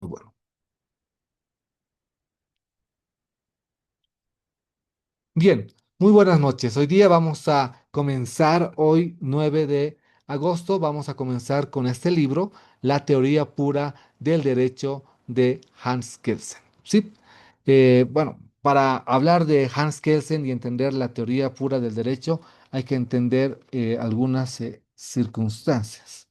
Muy bueno. Bien, muy buenas noches. Hoy día vamos a comenzar, hoy 9 de agosto, vamos a comenzar con este libro, La teoría pura del derecho de Hans Kelsen. ¿Sí? Bueno, para hablar de Hans Kelsen y entender la teoría pura del derecho, hay que entender algunas circunstancias.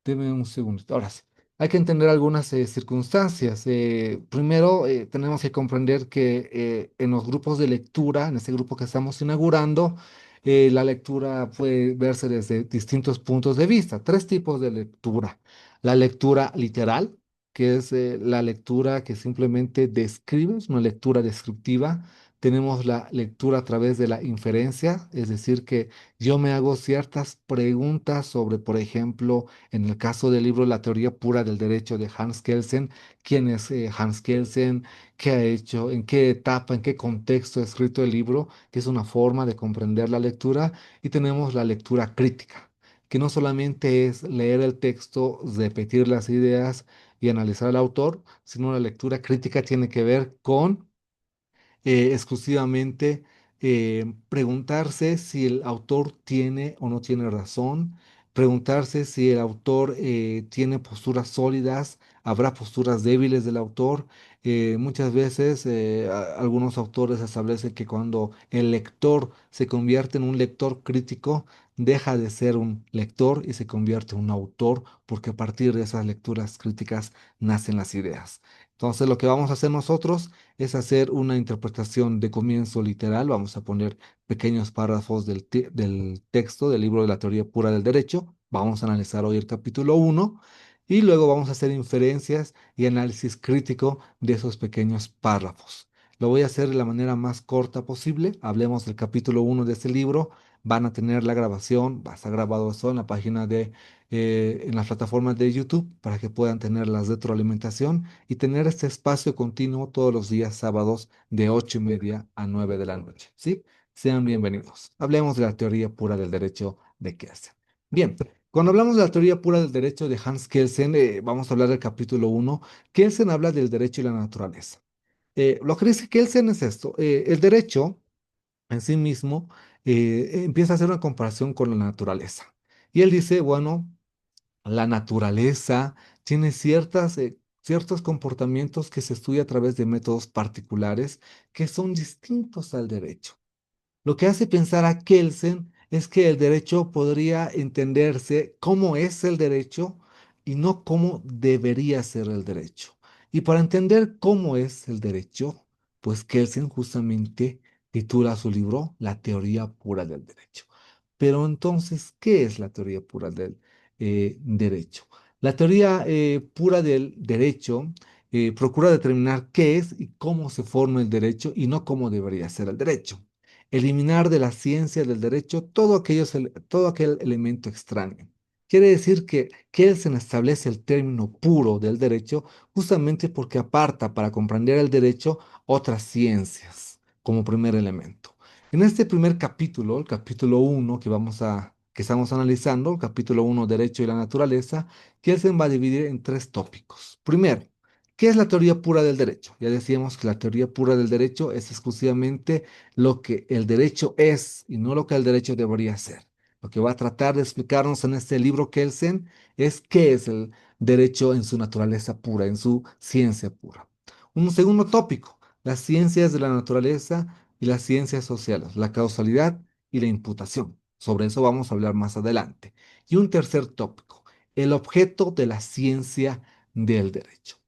Deme un segundito. Ahora sí. Hay que entender algunas circunstancias. Primero, tenemos que comprender que en los grupos de lectura, en este grupo que estamos inaugurando, la lectura puede verse desde distintos puntos de vista. Tres tipos de lectura. La lectura literal, que es la lectura que simplemente describe, es una lectura descriptiva. Tenemos la lectura a través de la inferencia, es decir, que yo me hago ciertas preguntas sobre, por ejemplo, en el caso del libro La teoría pura del derecho de Hans Kelsen, ¿quién es Hans Kelsen? ¿Qué ha hecho? ¿En qué etapa, en qué contexto ha escrito el libro? Que es una forma de comprender la lectura. Y tenemos la lectura crítica, que no solamente es leer el texto, repetir las ideas y analizar al autor, sino la lectura crítica tiene que ver con exclusivamente preguntarse si el autor tiene o no tiene razón, preguntarse si el autor tiene posturas sólidas, habrá posturas débiles del autor. Muchas veces algunos autores establecen que cuando el lector se convierte en un lector crítico, deja de ser un lector y se convierte en un autor, porque a partir de esas lecturas críticas nacen las ideas. Entonces, lo que vamos a hacer nosotros es hacer una interpretación de comienzo literal. Vamos a poner pequeños párrafos del texto del libro de la teoría pura del derecho. Vamos a analizar hoy el capítulo uno y luego vamos a hacer inferencias y análisis crítico de esos pequeños párrafos. Lo voy a hacer de la manera más corta posible. Hablemos del capítulo uno de este libro. Van a tener la grabación, va a estar grabado eso en la página en las plataformas de YouTube para que puedan tener la retroalimentación y tener este espacio continuo todos los días sábados de 8:30 a 9 de la noche. ¿Sí? Sean bienvenidos. Hablemos de la teoría pura del derecho de Kelsen. Bien, cuando hablamos de la teoría pura del derecho de Hans Kelsen, vamos a hablar del capítulo uno. Kelsen habla del derecho y la naturaleza. Lo que dice Kelsen es esto: el derecho en sí mismo empieza a hacer una comparación con la naturaleza. Y él dice, bueno, la naturaleza tiene ciertos comportamientos que se estudia a través de métodos particulares que son distintos al derecho. Lo que hace pensar a Kelsen es que el derecho podría entenderse cómo es el derecho y no cómo debería ser el derecho. Y para entender cómo es el derecho, pues Kelsen justamente titula su libro La teoría pura del derecho. Pero entonces, ¿qué es la teoría pura del derecho? La teoría pura del derecho procura determinar qué es y cómo se forma el derecho y no cómo debería ser el derecho. Eliminar de la ciencia del derecho todo aquel elemento extraño. Quiere decir que Kelsen establece el término puro del derecho justamente porque aparta para comprender el derecho otras ciencias como primer elemento. En este primer capítulo, el capítulo uno que estamos analizando, el capítulo uno, Derecho y la Naturaleza, Kelsen va a dividir en tres tópicos. Primero, ¿qué es la teoría pura del derecho? Ya decíamos que la teoría pura del derecho es exclusivamente lo que el derecho es y no lo que el derecho debería ser. Lo que va a tratar de explicarnos en este libro Kelsen es qué es el derecho en su naturaleza pura, en su ciencia pura. Un segundo tópico, las ciencias de la naturaleza y las ciencias sociales, la causalidad y la imputación. Sobre eso vamos a hablar más adelante. Y un tercer tópico, el objeto de la ciencia del derecho.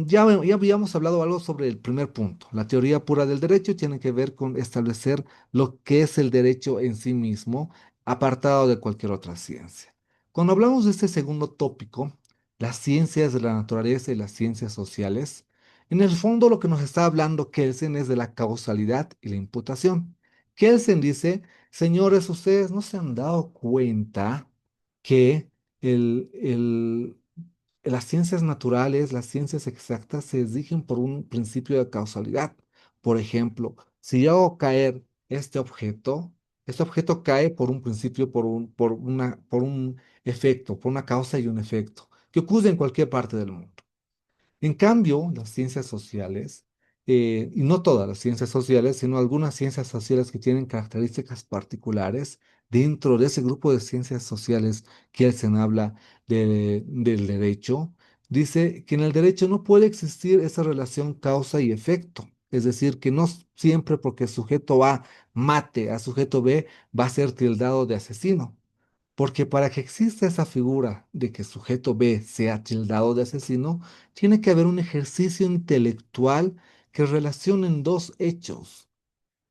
Ya habíamos hablado algo sobre el primer punto. La teoría pura del derecho tiene que ver con establecer lo que es el derecho en sí mismo, apartado de cualquier otra ciencia. Cuando hablamos de este segundo tópico, las ciencias de la naturaleza y las ciencias sociales, en el fondo lo que nos está hablando Kelsen es de la causalidad y la imputación. Kelsen dice, señores, ustedes no se han dado cuenta que las ciencias naturales, las ciencias exactas se rigen por un principio de causalidad. Por ejemplo, si yo hago caer este objeto cae por un principio, por un efecto, por una causa y un efecto, que ocurre en cualquier parte del mundo. En cambio, las ciencias sociales, y no todas las ciencias sociales, sino algunas ciencias sociales que tienen características particulares, dentro de ese grupo de ciencias sociales que Kelsen habla del derecho, dice que en el derecho no puede existir esa relación causa y efecto. Es decir, que no siempre porque sujeto A mate a sujeto B va a ser tildado de asesino. Porque para que exista esa figura de que sujeto B sea tildado de asesino, tiene que haber un ejercicio intelectual que relacione dos hechos.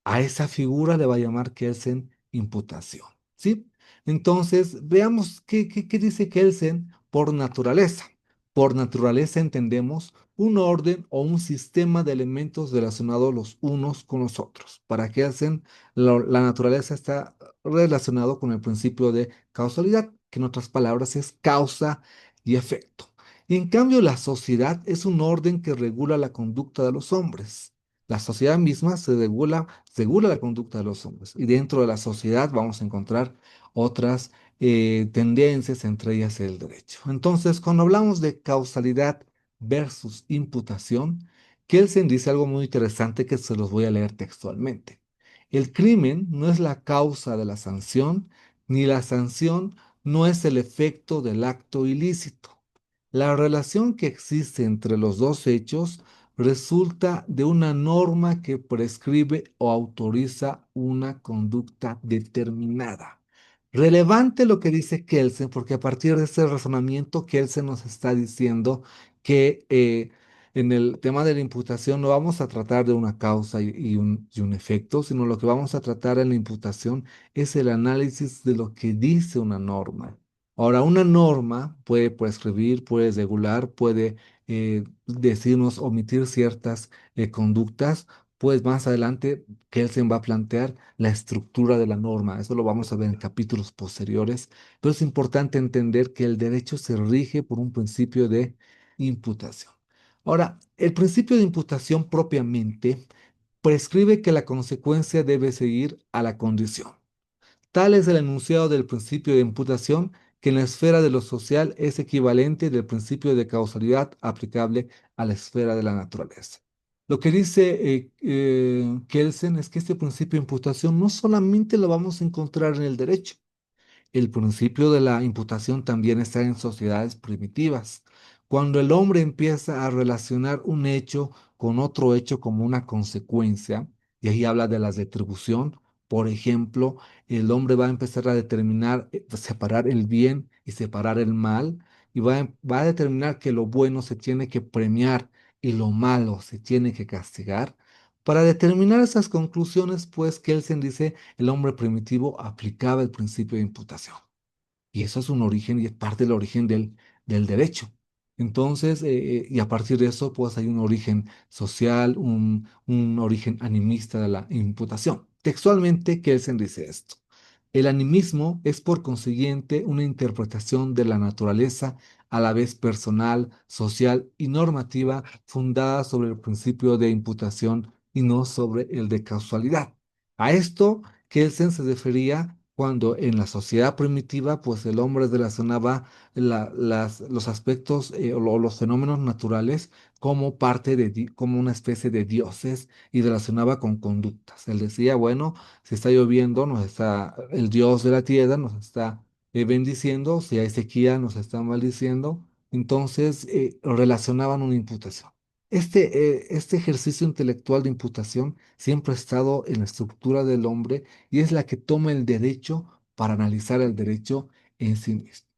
A esa figura le va a llamar Kelsen imputación, ¿sí? Entonces, veamos qué dice Kelsen por naturaleza. Por naturaleza entendemos un orden o un sistema de elementos relacionados los unos con los otros. Para Kelsen, la naturaleza está relacionado con el principio de causalidad, que en otras palabras es causa y efecto. En cambio, la sociedad es un orden que regula la conducta de los hombres. La sociedad misma regula la conducta de los hombres. Y dentro de la sociedad vamos a encontrar otras tendencias, entre ellas el derecho. Entonces, cuando hablamos de causalidad versus imputación, Kelsen dice algo muy interesante que se los voy a leer textualmente. El crimen no es la causa de la sanción, ni la sanción no es el efecto del acto ilícito. La relación que existe entre los dos hechos resulta de una norma que prescribe o autoriza una conducta determinada. Relevante lo que dice Kelsen, porque a partir de ese razonamiento, Kelsen nos está diciendo que en el tema de la imputación no vamos a tratar de una causa y un efecto, sino lo que vamos a tratar en la imputación es el análisis de lo que dice una norma. Ahora, una norma puede prescribir, puede regular, puede decirnos omitir ciertas conductas, pues más adelante Kelsen va a plantear la estructura de la norma. Eso lo vamos a ver en capítulos posteriores, pero es importante entender que el derecho se rige por un principio de imputación. Ahora, el principio de imputación propiamente prescribe que la consecuencia debe seguir a la condición. Tal es el enunciado del principio de imputación que en la esfera de lo social es equivalente del principio de causalidad aplicable a la esfera de la naturaleza. Lo que dice Kelsen es que este principio de imputación no solamente lo vamos a encontrar en el derecho, el principio de la imputación también está en sociedades primitivas. Cuando el hombre empieza a relacionar un hecho con otro hecho como una consecuencia, y ahí habla de la retribución, por ejemplo, el hombre va a empezar a determinar, separar el bien y separar el mal, y va a determinar que lo bueno se tiene que premiar y lo malo se tiene que castigar. Para determinar esas conclusiones, pues, Kelsen dice el hombre primitivo aplicaba el principio de imputación. Y eso es un origen y es parte del origen del derecho. Entonces, y a partir de eso, pues hay un origen social, un origen animista de la imputación. Textualmente, Kelsen dice esto. El animismo es por consiguiente una interpretación de la naturaleza a la vez personal, social y normativa fundada sobre el principio de imputación y no sobre el de causalidad. A esto Kelsen se refería cuando en la sociedad primitiva, pues el hombre relacionaba los aspectos o los fenómenos naturales como parte como una especie de dioses y relacionaba con conductas. Él decía, bueno, si está lloviendo, el dios de la tierra nos está bendiciendo, si hay sequía, nos está maldiciendo. Entonces, relacionaban una imputación. Este ejercicio intelectual de imputación siempre ha estado en la estructura del hombre y es la que toma el derecho para analizar el derecho en sí mismo.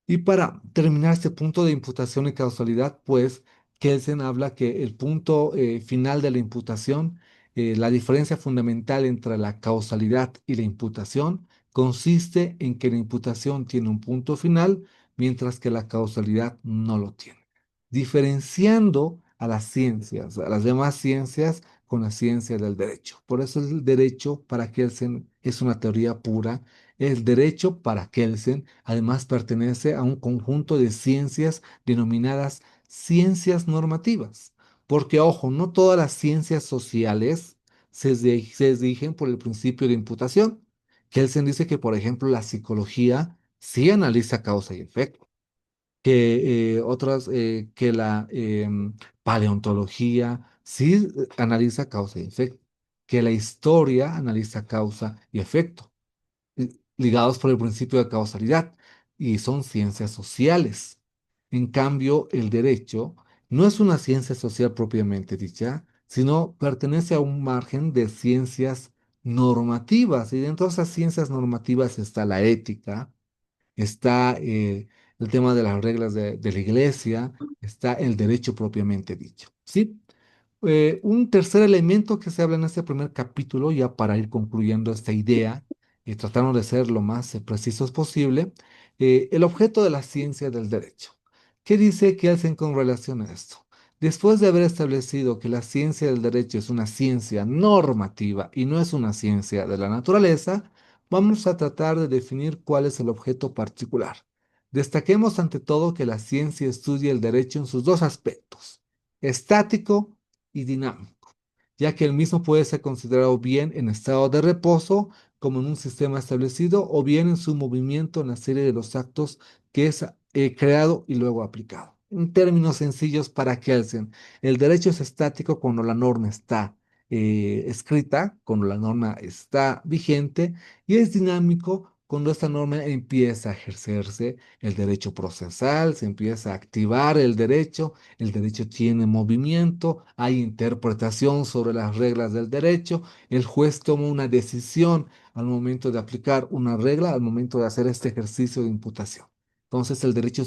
Y para terminar este punto de imputación y causalidad, pues Kelsen habla que el punto final de la imputación, la diferencia fundamental entre la causalidad y la imputación, consiste en que la imputación tiene un punto final, mientras que la causalidad no lo tiene. Diferenciando a las ciencias, a las demás ciencias, con la ciencia del derecho. Por eso el derecho para Kelsen es una teoría pura. El derecho para Kelsen además pertenece a un conjunto de ciencias denominadas ciencias normativas, porque ojo, no todas las ciencias sociales se rigen por el principio de imputación. Kelsen dice que, por ejemplo, la psicología sí analiza causa y efecto. que que la paleontología sí analiza causa y efecto, que la historia analiza causa y efecto, ligados por el principio de causalidad, y son ciencias sociales. En cambio, el derecho no es una ciencia social propiamente dicha, sino pertenece a un margen de ciencias normativas, y dentro de esas ciencias normativas está la ética, está el tema de las reglas de la iglesia, está el derecho propiamente dicho. ¿Sí? Un tercer elemento que se habla en este primer capítulo, ya para ir concluyendo esta idea y tratando de ser lo más precisos posible, el objeto de la ciencia del derecho. ¿Qué dice Kelsen con relación a esto? Después de haber establecido que la ciencia del derecho es una ciencia normativa y no es una ciencia de la naturaleza, vamos a tratar de definir cuál es el objeto particular. Destaquemos ante todo que la ciencia estudia el derecho en sus dos aspectos, estático y dinámico, ya que el mismo puede ser considerado bien en estado de reposo, como en un sistema establecido, o bien en su movimiento en la serie de los actos que es creado y luego aplicado. En términos sencillos, para Kelsen, el derecho es estático cuando la norma está escrita, cuando la norma está vigente, y es dinámico cuando esta norma empieza a ejercerse el derecho procesal, se empieza a activar el derecho tiene movimiento, hay interpretación sobre las reglas del derecho, el juez toma una decisión al momento de aplicar una regla, al momento de hacer este ejercicio de imputación. Entonces el derecho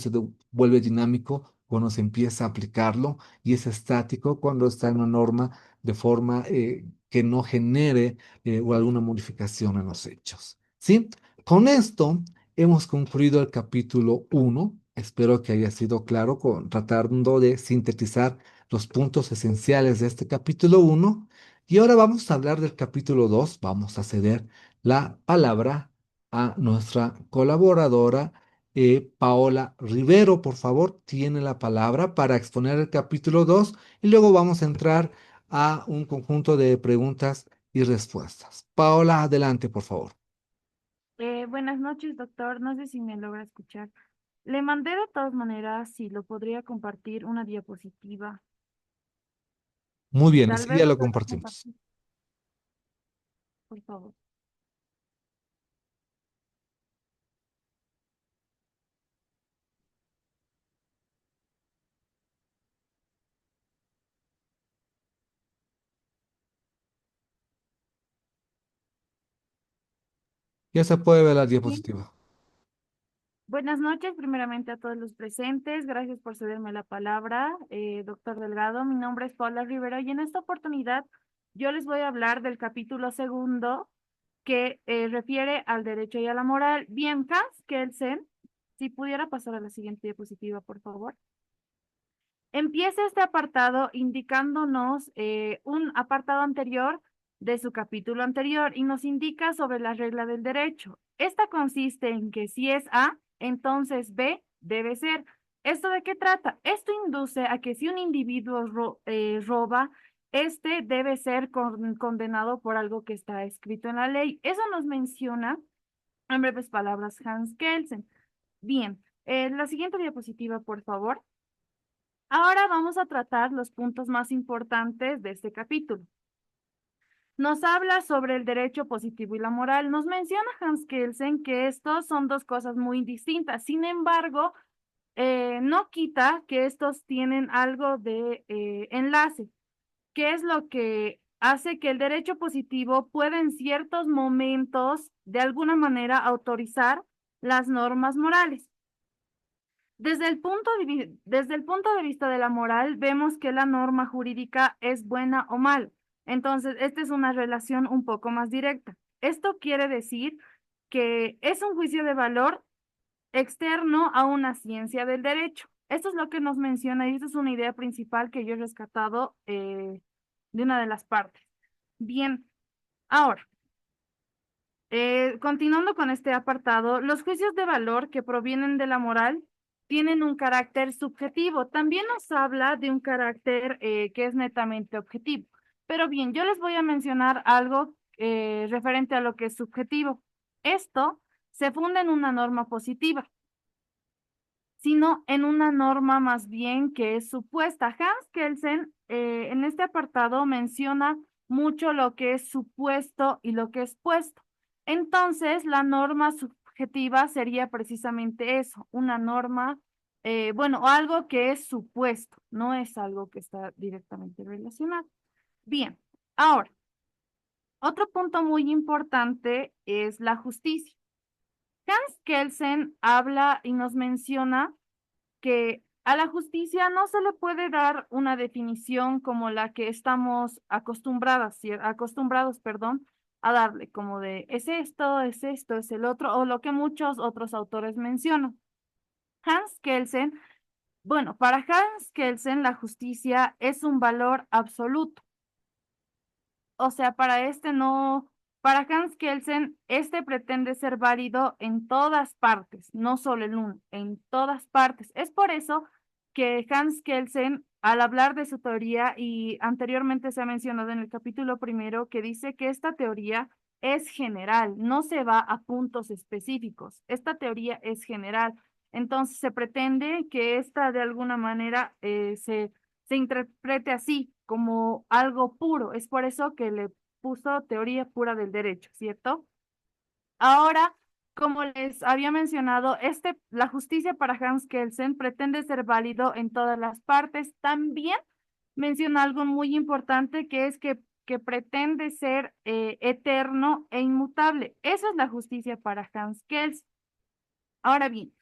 vuelve dinámico cuando se empieza a aplicarlo y es estático cuando está en una norma de forma que no genere o alguna modificación en los hechos. ¿Sí? Con esto hemos concluido el capítulo 1. Espero que haya sido claro tratando de sintetizar los puntos esenciales de este capítulo 1. Y ahora vamos a hablar del capítulo 2. Vamos a ceder la palabra a nuestra colaboradora Paola Rivero. Por favor, tiene la palabra para exponer el capítulo 2 y luego vamos a entrar a un conjunto de preguntas y respuestas. Paola, adelante, por favor. Buenas noches, doctor. No sé si me logra escuchar. Le mandé de todas maneras si lo podría compartir una diapositiva. Muy bien, Tal así vez ya lo lo pueda compartimos. compartir, por favor. Ya se puede ver la Bien. diapositiva. Buenas noches, primeramente a todos los presentes. Gracias por cederme la palabra, doctor Delgado. Mi nombre es Paula Rivera y en esta oportunidad yo les voy a hablar del capítulo segundo que refiere al derecho y a la moral. Bien, Hans Kelsen, si pudiera pasar a la siguiente diapositiva, por favor. Empieza este apartado indicándonos un apartado anterior de su capítulo anterior y nos indica sobre la regla del derecho. Esta consiste en que si es A, entonces B debe ser. ¿Esto de qué trata? Esto induce a que si un individuo roba, este debe ser condenado por algo que está escrito en la ley. Eso nos menciona, en breves palabras, Hans Kelsen. Bien, la siguiente diapositiva, por favor. Ahora vamos a tratar los puntos más importantes de este capítulo. Nos habla sobre el derecho positivo y la moral. Nos menciona Hans Kelsen que estos son dos cosas muy distintas. Sin embargo, no quita que estos tienen algo de enlace, que es lo que hace que el derecho positivo pueda en ciertos momentos, de alguna manera, autorizar las normas morales. Desde el punto de vista de la moral, vemos que la norma jurídica es buena o mal. Entonces, esta es una relación un poco más directa. Esto quiere decir que es un juicio de valor externo a una ciencia del derecho. Esto es lo que nos menciona y esta es una idea principal que yo he rescatado de una de las partes. Bien, ahora, continuando con este apartado, los juicios de valor que provienen de la moral tienen un carácter subjetivo. También nos habla de un carácter que es netamente objetivo. Pero bien, yo les voy a mencionar algo referente a lo que es subjetivo. Esto se funda en una norma positiva. sino en una norma más bien que es supuesta. Hans Kelsen en este apartado menciona mucho lo que es supuesto y lo que es puesto. Entonces, la norma subjetiva sería precisamente eso, una norma, bueno, algo que es supuesto, no es algo que está directamente relacionado. Bien, ahora, otro punto muy importante es la justicia. Hans Kelsen habla y nos menciona que a la justicia no se le puede dar una definición como la que estamos acostumbrados, perdón, a darle, como de es esto, es el otro, o lo que muchos otros autores mencionan. Hans Kelsen, bueno, para Hans Kelsen la justicia es un valor absoluto. O sea, para este no, para Hans Kelsen, este pretende ser válido en todas partes, no solo en uno, en todas partes. Es por eso que Hans Kelsen, al hablar de su teoría, y anteriormente se ha mencionado en el capítulo primero, que dice que esta teoría es general, no se va a puntos específicos. Esta teoría es general. Entonces se pretende que esta de alguna manera se interprete así, como algo puro. Es por eso que le puso teoría pura del derecho, ¿cierto? Ahora, como les había mencionado, la justicia para Hans Kelsen pretende ser válido en todas las partes. También menciona algo muy importante que es que pretende ser eterno e inmutable. Esa es la justicia para Hans Kelsen. Ahora bien,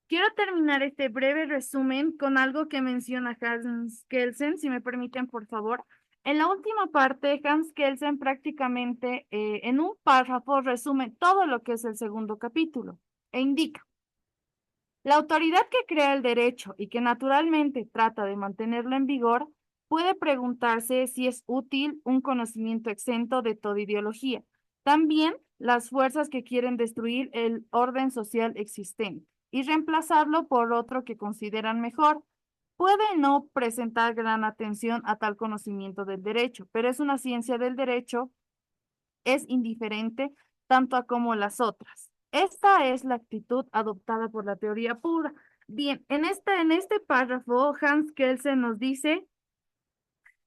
quiero terminar este breve resumen con algo que menciona Hans Kelsen, si me permiten, por favor. En la última parte, Hans Kelsen prácticamente en un párrafo resume todo lo que es el segundo capítulo e indica, la autoridad que crea el derecho y que naturalmente trata de mantenerlo en vigor, puede preguntarse si es útil un conocimiento exento de toda ideología. También las fuerzas que quieren destruir el orden social existente y reemplazarlo por otro que consideran mejor. Puede no presentar gran atención a tal conocimiento del derecho, pero es una ciencia del derecho, es indiferente tanto a como las otras. Esta es la actitud adoptada por la teoría pura. Bien, en este párrafo, Hans Kelsen nos dice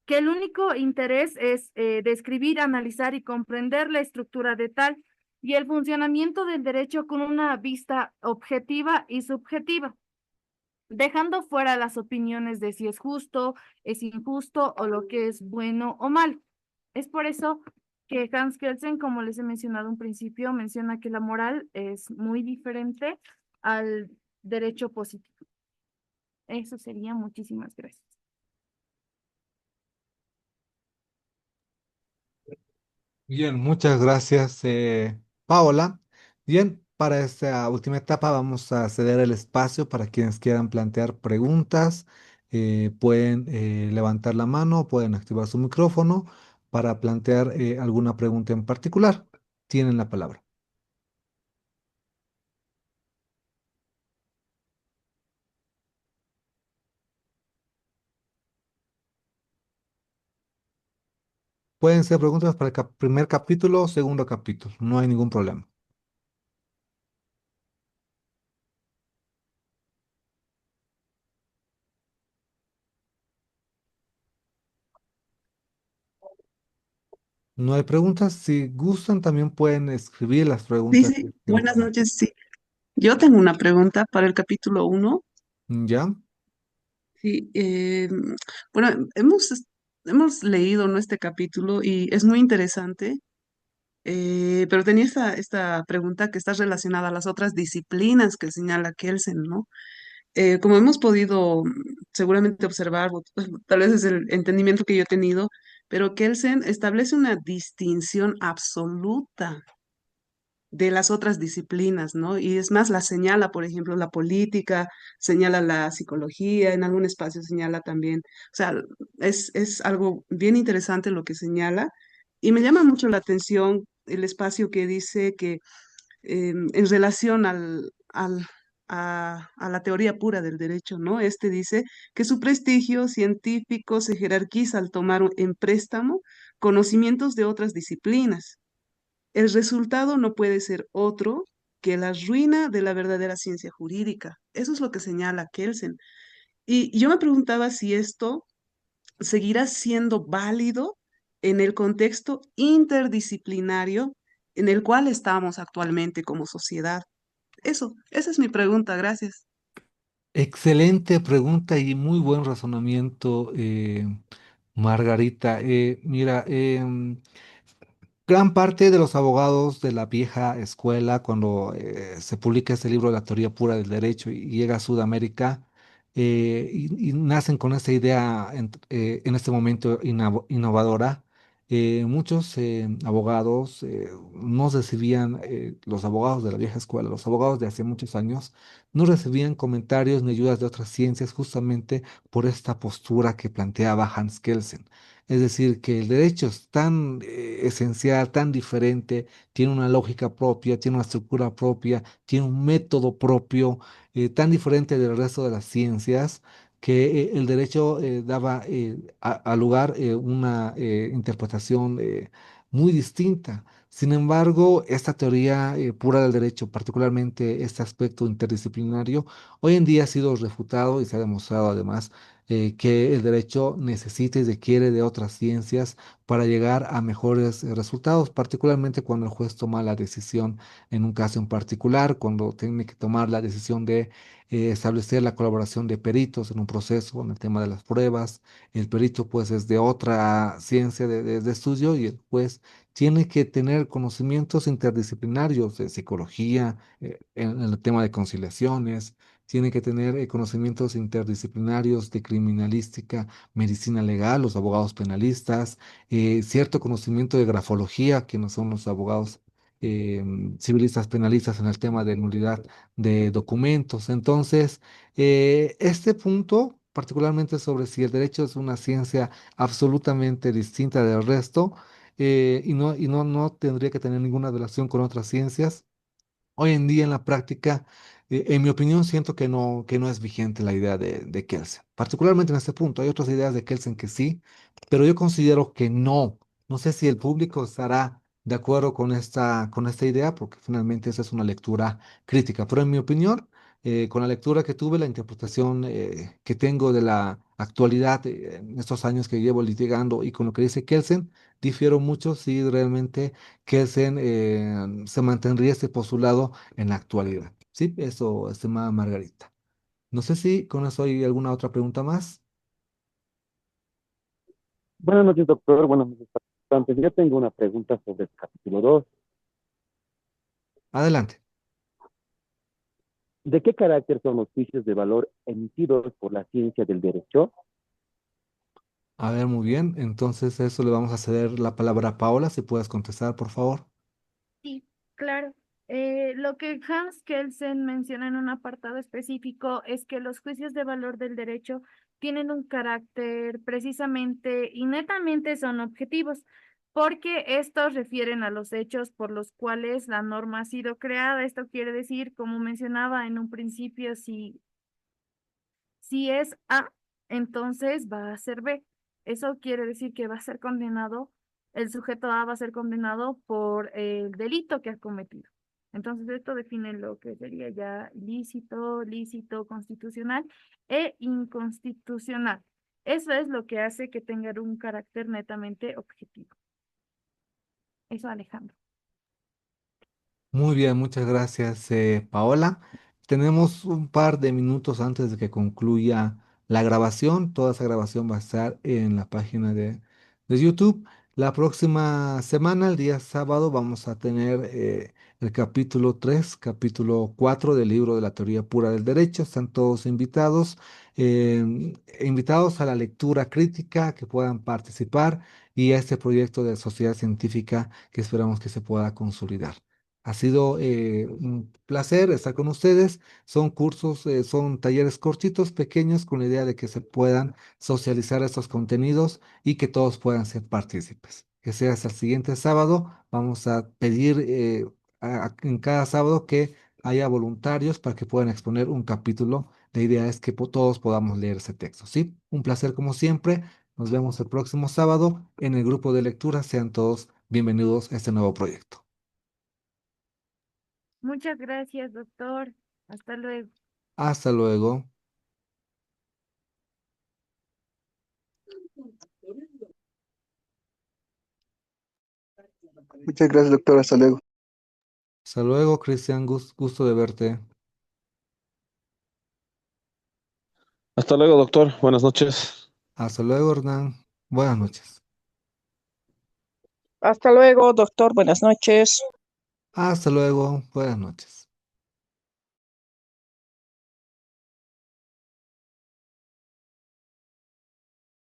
que el único interés es describir, analizar y comprender la estructura de tal y el funcionamiento del derecho con una vista objetiva y subjetiva, dejando fuera las opiniones de si es justo, es injusto o lo que es bueno o mal. Es por eso que Hans Kelsen, como les he mencionado en un principio, menciona que la moral es muy diferente al derecho positivo. Eso sería, muchísimas gracias. Bien, muchas gracias, Paola. Bien, para esta última etapa vamos a ceder el espacio para quienes quieran plantear preguntas. Pueden levantar la mano, pueden activar su micrófono para plantear alguna pregunta en particular. Tienen la palabra. Pueden ser preguntas para el primer capítulo o segundo capítulo, no hay ningún problema. No hay preguntas. Si gustan, también pueden escribir las Sí, preguntas sí, que buenas desean. noches, sí. Yo tengo una pregunta para el capítulo uno. ¿Ya? Sí, bueno, hemos leído, ¿no?, este capítulo y es muy interesante, pero tenía esta pregunta que está relacionada a las otras disciplinas que señala Kelsen, ¿no? Como hemos podido seguramente observar, o tal vez es el entendimiento que yo he tenido, pero Kelsen establece una distinción absoluta de las otras disciplinas, ¿no? Y es más, la señala, por ejemplo, la política, señala la psicología, en algún espacio señala también, o sea, es algo bien interesante lo que señala y me llama mucho la atención el espacio que dice que en relación a la teoría pura del derecho, ¿no? Este dice que su prestigio científico se jerarquiza al tomar en préstamo conocimientos de otras disciplinas. El resultado no puede ser otro que la ruina de la verdadera ciencia jurídica. Eso es lo que señala Kelsen. Y yo me preguntaba si esto seguirá siendo válido en el contexto interdisciplinario en el cual estamos actualmente como sociedad. Eso, esa es mi pregunta, gracias. Excelente pregunta y muy buen razonamiento, Margarita. Mira, gran parte de los abogados de la vieja escuela, cuando se publica este libro de la teoría pura del derecho y llega a Sudamérica, y nacen con esta idea en este momento innovadora, muchos abogados no recibían, los abogados de la vieja escuela, los abogados de hace muchos años, no recibían comentarios ni ayudas de otras ciencias justamente por esta postura que planteaba Hans Kelsen. Es decir, que el derecho es tan esencial, tan diferente, tiene una lógica propia, tiene una estructura propia, tiene un método propio, tan diferente del resto de las ciencias, que el derecho daba al lugar una interpretación muy distinta. Sin embargo, esta teoría pura del derecho, particularmente este aspecto interdisciplinario, hoy en día ha sido refutado y se ha demostrado además que el derecho necesita y requiere de otras ciencias para llegar a mejores resultados, particularmente cuando el juez toma la decisión en un caso en particular, cuando tiene que tomar la decisión de establecer la colaboración de peritos en un proceso, en el tema de las pruebas. El perito pues es de otra ciencia de estudio y el juez tiene que tener conocimientos interdisciplinarios de psicología, en el tema de conciliaciones, tiene que tener conocimientos interdisciplinarios de criminalística, medicina legal, los abogados penalistas, cierto conocimiento de grafología, que no son los abogados civilistas penalistas en el tema de nulidad de documentos. Entonces, este punto, particularmente sobre si el derecho es una ciencia absolutamente distinta del resto, no tendría que tener ninguna relación con otras ciencias. Hoy en día en la práctica, en mi opinión, siento que no es vigente la idea de Kelsen, particularmente en este punto. Hay otras ideas de Kelsen que sí, pero yo considero que no. No sé si el público estará de acuerdo con esta idea, porque finalmente esa es una lectura crítica. Pero en mi opinión, con la lectura que tuve, la interpretación que tengo de la actualidad en estos años que llevo litigando y con lo que dice Kelsen, difiero mucho si realmente que se mantendría este postulado en la actualidad. Sí, eso, estimada Margarita. No sé si con eso hay alguna otra pregunta más. Buenas noches, doctor. Buenas noches, participantes. Yo tengo una pregunta sobre el capítulo 2. Adelante. ¿De qué carácter son los juicios de valor emitidos por la ciencia del derecho? A ver, muy bien. Entonces, eso le vamos a ceder la palabra a Paola, si puedes contestar, por favor. Sí, claro. Lo que Hans Kelsen menciona en un apartado específico es que los juicios de valor del derecho tienen un carácter precisamente y netamente son objetivos, porque estos refieren a los hechos por los cuales la norma ha sido creada. Esto quiere decir, como mencionaba en un principio, si es A, entonces va a ser B. Eso quiere decir que va a ser condenado, el sujeto A va a ser condenado por el delito que ha cometido. Entonces, esto define lo que sería ya lícito, lícito, constitucional e inconstitucional. Eso es lo que hace que tenga un carácter netamente objetivo. Eso, Alejandro. Muy bien, muchas gracias, Paola. Tenemos un par de minutos antes de que concluya la grabación. Toda esa grabación va a estar en la página de YouTube. La próxima semana, el día sábado, vamos a tener el capítulo 3, capítulo 4 del libro de la teoría pura del derecho. Están todos invitados, invitados a la lectura crítica, que puedan participar y a este proyecto de sociedad científica que esperamos que se pueda consolidar. Ha sido un placer estar con ustedes. Son cursos, son talleres cortitos, pequeños, con la idea de que se puedan socializar estos contenidos y que todos puedan ser partícipes. Que sea hasta el siguiente sábado. Vamos a pedir en cada sábado que haya voluntarios para que puedan exponer un capítulo. La idea es que todos podamos leer ese texto. ¿Sí? Un placer como siempre. Nos vemos el próximo sábado en el grupo de lectura. Sean todos bienvenidos a este nuevo proyecto. Muchas gracias, doctor. Hasta luego. Hasta luego. Muchas gracias, doctor. Hasta luego. Hasta luego, Cristian. Gusto de verte. Hasta luego, doctor. Buenas noches. Hasta luego, Hernán. Buenas noches. Hasta luego, doctor. Buenas noches. Hasta luego. Buenas noches.